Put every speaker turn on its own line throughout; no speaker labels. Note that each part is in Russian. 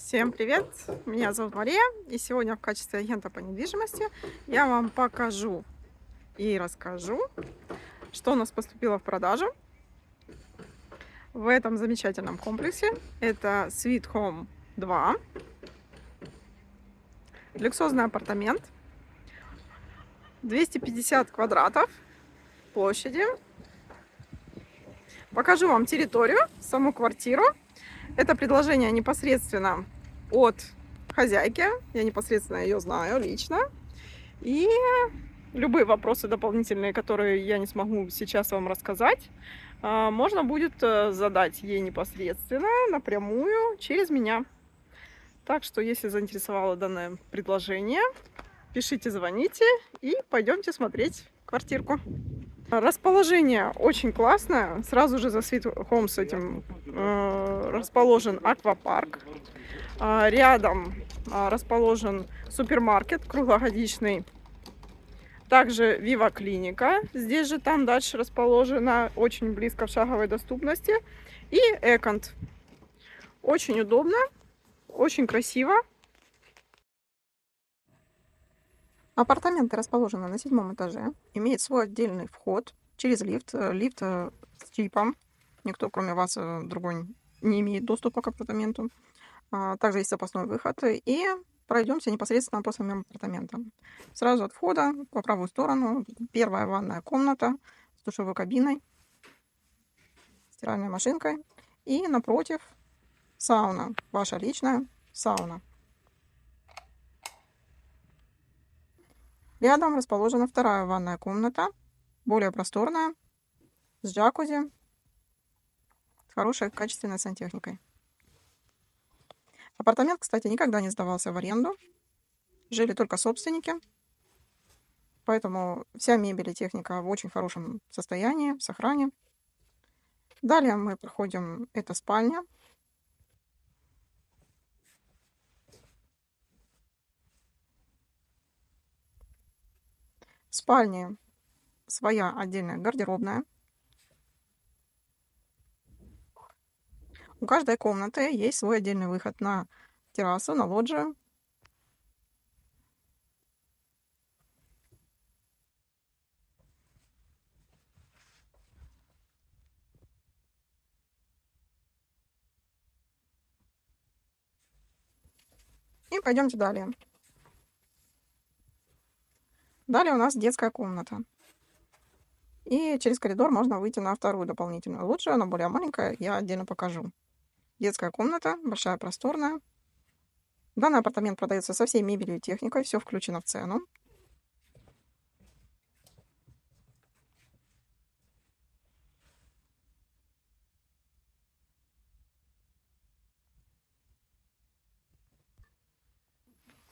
Всем привет! Меня зовут Мария, и сегодня в качестве агента по недвижимости я вам покажу и расскажу, что у нас поступило в продажу в этом замечательном комплексе. Это Sweet Home 2, люксозный апартамент, 250 квадратов площади. Покажу вам территорию, саму квартиру. Это предложение непосредственно от хозяйки, я непосредственно ее знаю лично. И любые вопросы дополнительные, которые я не смогу сейчас вам рассказать, можно будет задать ей непосредственно, напрямую, через меня. Так что, если заинтересовало данное предложение, пишите, звоните и пойдемте смотреть квартирку. Расположение очень классное. Сразу же за Sweet Home с этим расположен аквапарк. Рядом расположен супермаркет круглогодичный. Также Viva клиника. Здесь же там дальше расположена, очень близко в шаговой доступности. И Эконт. Очень удобно, очень красиво. Апартаменты расположены на 7-м этаже. Имеет свой отдельный вход через лифт. Лифт с чипом. Никто, кроме вас, другой не имеет доступа к апартаменту. Также есть запасной выход. И пройдемся непосредственно по самим апартаментам. Сразу от входа по правую сторону первая ванная комната с душевой кабиной, стиральной машинкой. И напротив сауна, ваша личная сауна. Рядом расположена вторая ванная комната, более просторная, с джакузи, с хорошей качественной сантехникой. Апартамент, кстати, никогда не сдавался в аренду. Жили только собственники. Поэтому вся мебель и техника в очень хорошем состоянии, в сохране. Далее мы проходим, это спальня. В спальне своя отдельная гардеробная. У каждой комнаты есть свой отдельный выход на террасу, на лоджию. И пойдемте далее. Далее у нас детская комната. И через коридор можно выйти на вторую дополнительную лоджию. Она более маленькая, я отдельно покажу. Детская комната, большая, просторная. Данный апартамент продается со всей мебелью и техникой, все включено в цену.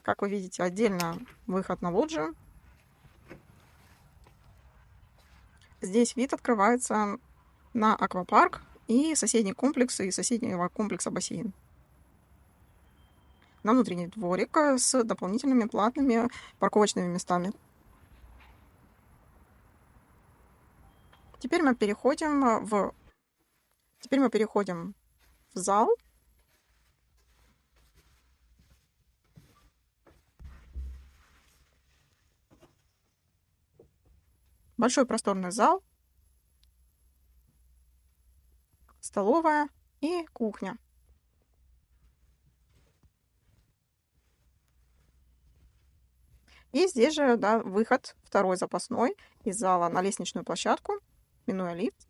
Как вы видите, отдельно выход на лоджию. Здесь вид открывается на аквапарк и соседний комплекс, и соседнего комплекса бассейн. На внутренний дворик с дополнительными платными парковочными местами. Теперь мы переходим в зал. Большой просторный зал, столовая и кухня. И здесь же, да, выход второй запасной из зала на лестничную площадку, минуя лифт.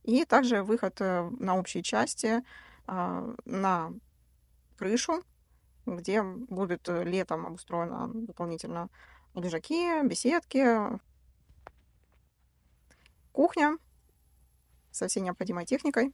И также выход на общие части, на крышу, где будет летом обустроено дополнительно лежаки, беседки, кухня со всей необходимой техникой.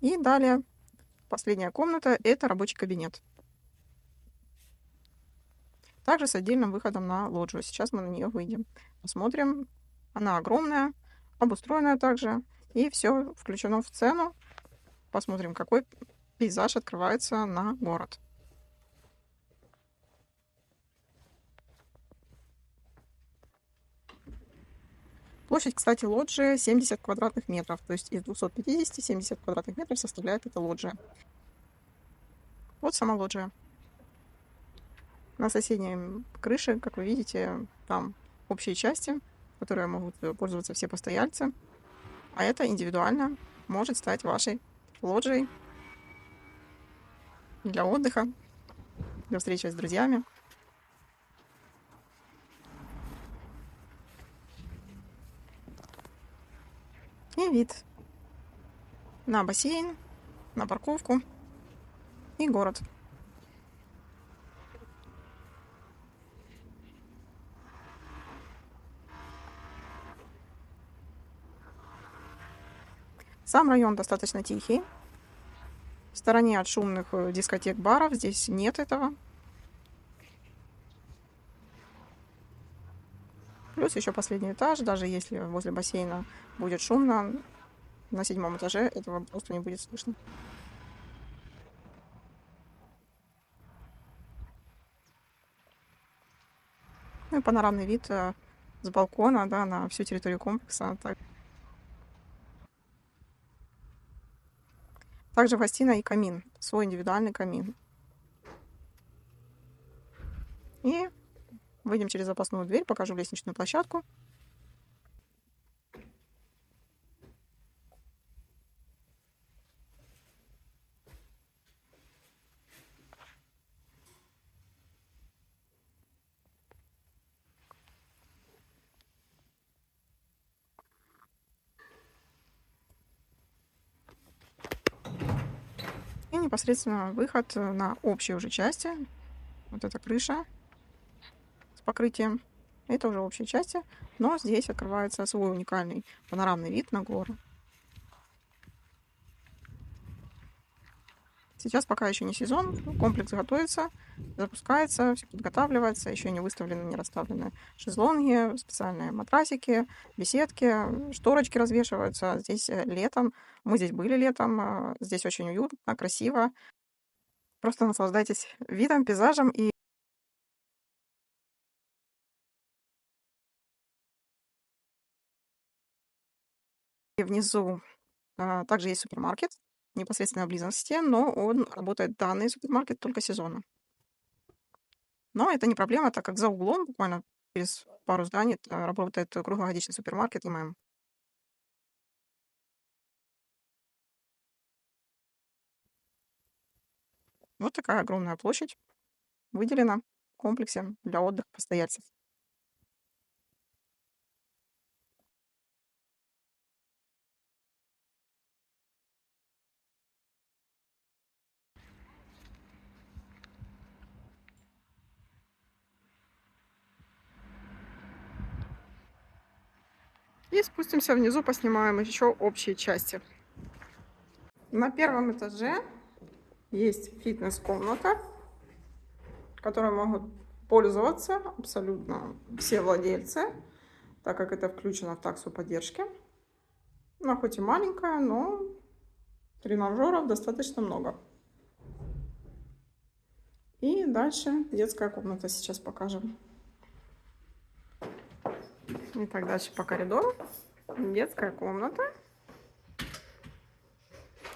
И далее последняя комната — это рабочий кабинет. Также с отдельным выходом на лоджию. Сейчас мы на нее выйдем. Посмотрим. Она огромная, обустроенная также. И все включено в цену. Посмотрим, какой пейзаж открывается на город. Площадь, кстати, лоджии 70 квадратных метров. То есть из 250 70 квадратных метров составляет эта лоджия. Вот сама лоджия. На соседней крыше, как вы видите, там общие части, которые могут пользоваться все постояльцы. А это индивидуально может стать вашей лоджией для отдыха, для встречи с друзьями. И вид на бассейн, на парковку и город. Сам район достаточно тихий. В стороне от шумных дискотек, баров здесь нет этого. Плюс еще последний этаж, даже если возле бассейна будет шумно, на 7-м этаже этого просто не будет слышно. Ну и панорамный вид с балкона, да, на всю территорию комплекса. Также в гостиной и камин, свой индивидуальный камин. И выйдем через запасную дверь, покажу лестничную площадку. И непосредственно выход на общие уже части. Вот эта крыша с покрытием. Это уже общие части. Но здесь открывается свой уникальный панорамный вид на горы. Сейчас пока еще не сезон, комплекс готовится, запускается, все подготавливается, еще не выставлены, не расставлены шезлонги, специальные матрасики, беседки, шторочки развешиваются. Здесь летом, мы здесь были летом, здесь очень уютно, красиво. Просто наслаждайтесь видом, пейзажем и внизу также есть супермаркет, непосредственно близости, но он работает, данный супермаркет, только сезонно. Но это не проблема, так как за углом, буквально через пару зданий, работает круглогодичный супермаркет ММ. Вот такая огромная площадь выделена в комплексе для отдыха постояльцев. И спустимся внизу, поснимаем еще общие части. На первом этаже есть фитнес-комната, которой могут пользоваться абсолютно все владельцы, так как это включено в таксу поддержки. Она хоть и маленькая, но тренажеров достаточно много. И дальше детская комната сейчас покажем. Итак, дальше по коридору. Детская комната.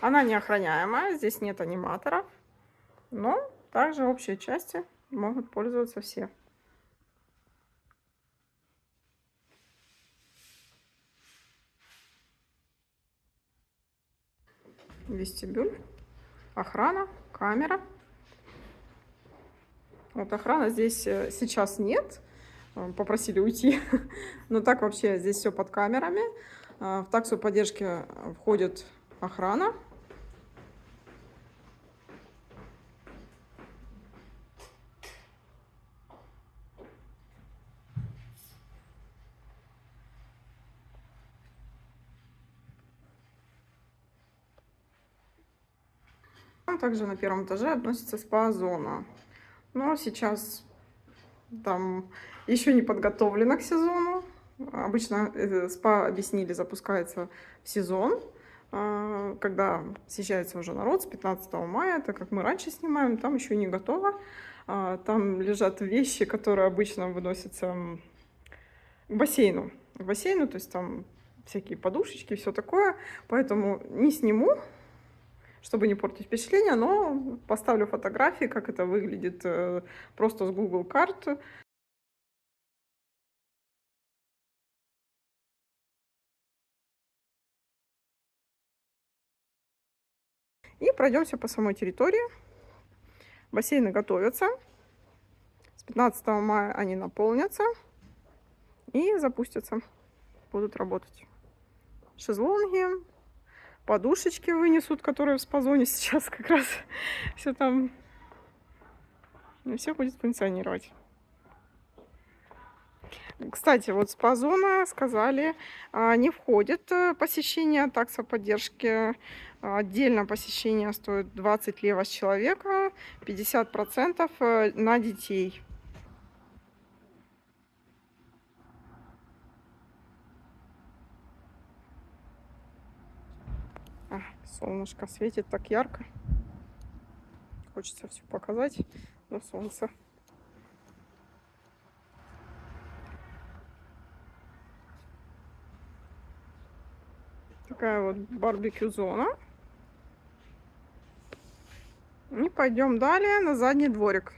Она неохраняемая, здесь нет аниматоров, но также общие части могут пользоваться все. Вестибюль, охрана, камера. Вот охраны здесь сейчас нет, попросили уйти, но так вообще здесь все под камерами. В таксу поддержки входит охрана. Также на первом этаже относится спа-зона. Но сейчас там еще не подготовлена к сезону. Обычно спа, объяснили, запускается в сезон, когда съезжается уже народ с 15 мая, так как мы раньше снимаем, там еще не готово. Там лежат вещи, которые обычно выносятся к бассейну. К бассейну, то есть там всякие подушечки, все такое. Поэтому не сниму, чтобы не портить впечатление, но поставлю фотографии, как это выглядит просто с Google карт. И пройдемся по самой территории. Бассейны готовятся. С 15 мая они наполнятся и запустятся. Будут работать. Шезлонги, подушечки вынесут, которые в спа-зоне сейчас как раз все там. И все будет функционировать. Кстати, вот спа-зона, сказали, не входит посещение, такса поддержки. Отдельно посещение стоит 20 лева с человека, 50% на детей. Солнышко светит так ярко. Хочется все показать, но солнце. Такая вот барбекю-зона. И пойдем далее на задний дворик.